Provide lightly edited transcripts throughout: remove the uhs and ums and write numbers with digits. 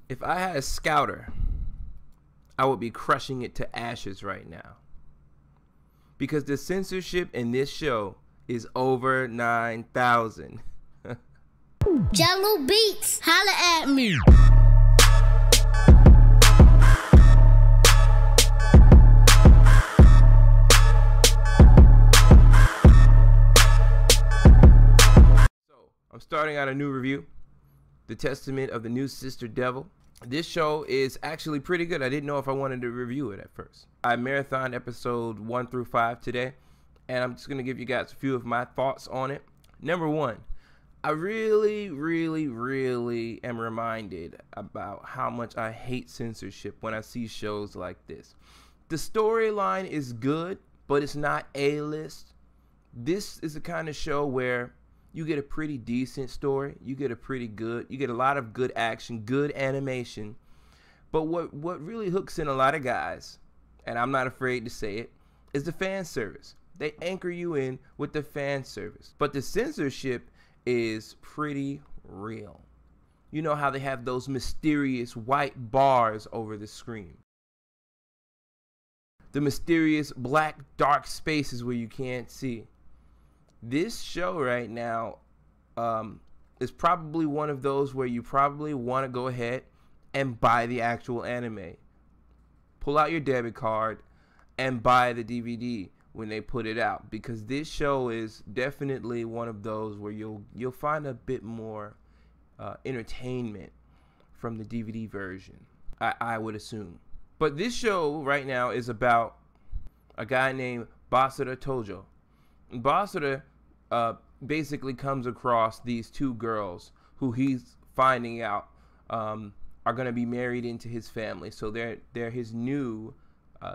If I had a scouter, I would be crushing it to ashes right now. Because the censorship in this show is over 9,000. Jello Beats, holla at me. So, I'm starting out a new review. The Testament of the New Sister Devil. This show is actually pretty good. I didn't know if I wanted to review it at first. I marathoned episode 1 through 5 today, and I'm just going to give you guys a few of my thoughts on it. Number one, I really am reminded about how much I hate censorship when I see shows like this. The storyline is good, but it's not A-list. This is the kind of show where you get a pretty decent story, you get a lot of good action, good animation. But what really hooks in a lot of guys, and I'm not afraid to say it, is the fan service. They anchor you in with the fan service. But the censorship is pretty real. You know how they have those mysterious white bars over the screen. The mysterious black dark spaces where you can't see. This show right now is probably one of those where you probably want to go ahead and buy the actual anime. Pull out your debit card and buy the DVD when they put it out, because this show is definitely one of those where you'll find a bit more entertainment from the DVD version, I would assume. But this show right now is about a guy named Basara Tojo. Basara basically comes across these two girls who he's finding out are going to be married into his family. So they're his new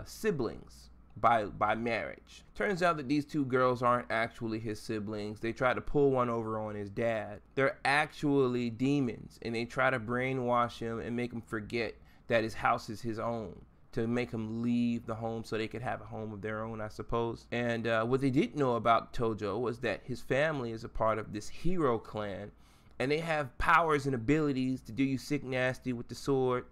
siblings by marriage. Turns out that these two girls aren't actually his siblings. They try to pull one over on his dad. They're actually demons, and they try to brainwash him and make him forget that his house is his own, to make him leave the home so they could have a home of their own, I suppose. And what they didn't know about Tojo was that his family is a part of this hero clan, and they have powers and abilities to do you sick nasty with the sword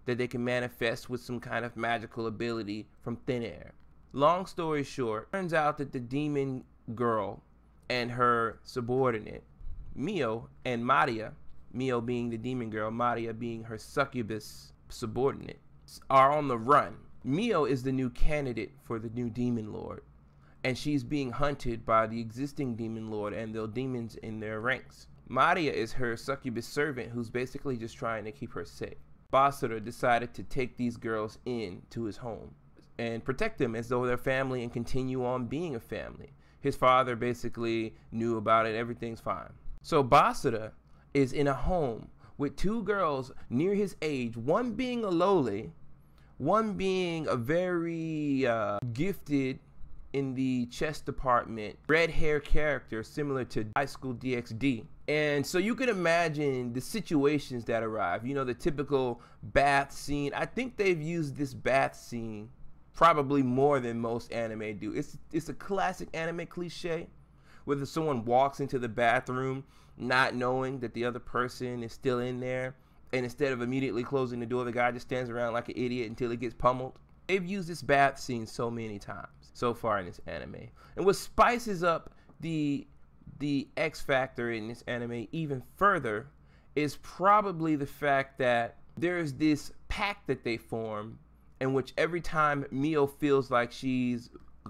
that they can manifest with some kind of magical ability from thin air. Long story short, turns out that the demon girl and her subordinate, Mio and Maria, Mio being the demon girl, Maria being her succubus subordinate, are on the run. Mio is the new candidate for the new demon lord, and she's being hunted by the existing demon lord and the demons in their ranks. Maria is her succubus servant who's basically just trying to keep her safe. Basara decided to take these girls in to his home and protect them as though they're family and continue on being a family. His father basically knew about it. Everything's fine. So Basara is in a home with two girls near his age, one being a lowly, one being a very gifted in the chess department, red hair character similar to High School DxD. And so you can imagine the situations that arrive. You know, the typical bath scene. I think they've used this bath scene probably more than most anime do. It's a classic anime cliche, whether someone walks into the bathroom not knowing that the other person is still in there, and instead of immediately closing the door, the guy just stands around like an idiot until he gets pummeled. They've used this bath scene so many times so far in this anime. And what spices up the X factor in this anime even further is probably the fact that there's this pact that they form in which every time Mio feels like she's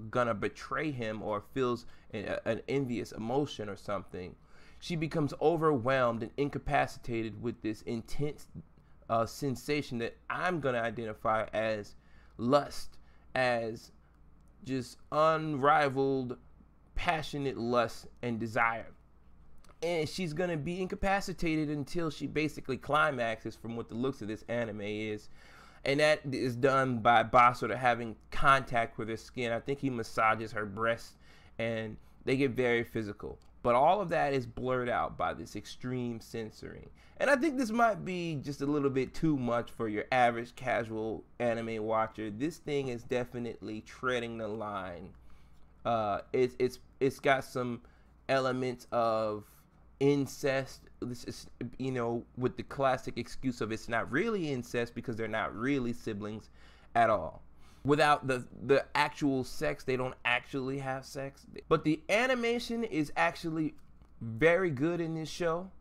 gonna betray him or feels an envious emotion or something, she becomes overwhelmed and incapacitated with this intense sensation that I'm going to identify as lust, as just unrivaled, passionate lust and desire. And she's going to be incapacitated until she basically climaxes, from what the looks of this anime is. And that is done by Basara having contact with her skin. I think he massages her breasts and they get very physical. But all of that is blurred out by this extreme censoring. And I think this might be just a little bit too much for your average casual anime watcher. This thing is definitely treading the line. It's got some elements of incest. This is, you know, with the classic excuse of it's not really incest because they're not really siblings at all. Without the actual sex, they don't actually have sex. But the animation is actually very good in this show.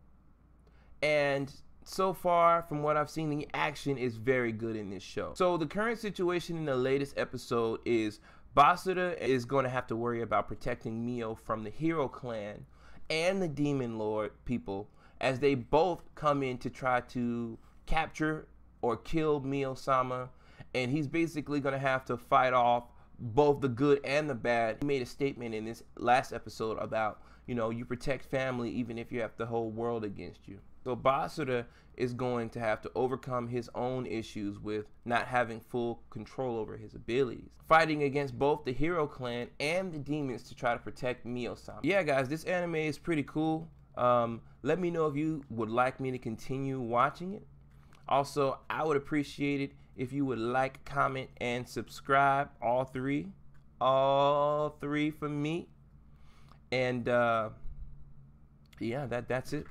And so far, from what I've seen, the action is very good in this show. So the current situation in the latest episode is Basura is going to have to worry about protecting Mio from the Hero Clan and the Demon Lord people as they both come in to try to capture or kill Mio-sama. And he's basically going to have to fight off both the good and the bad. He made a statement in this last episode about, you know, you protect family even if you have the whole world against you. So Basura is going to have to overcome his own issues with not having full control over his abilities, fighting against both the Hero Clan and the demons to try to protect Mio-sama. Yeah, guys, this anime is pretty cool. Let me know if you would like me to continue watching it. Also, I would appreciate it if you would like, comment, and subscribe. All three for me. And yeah, that's it.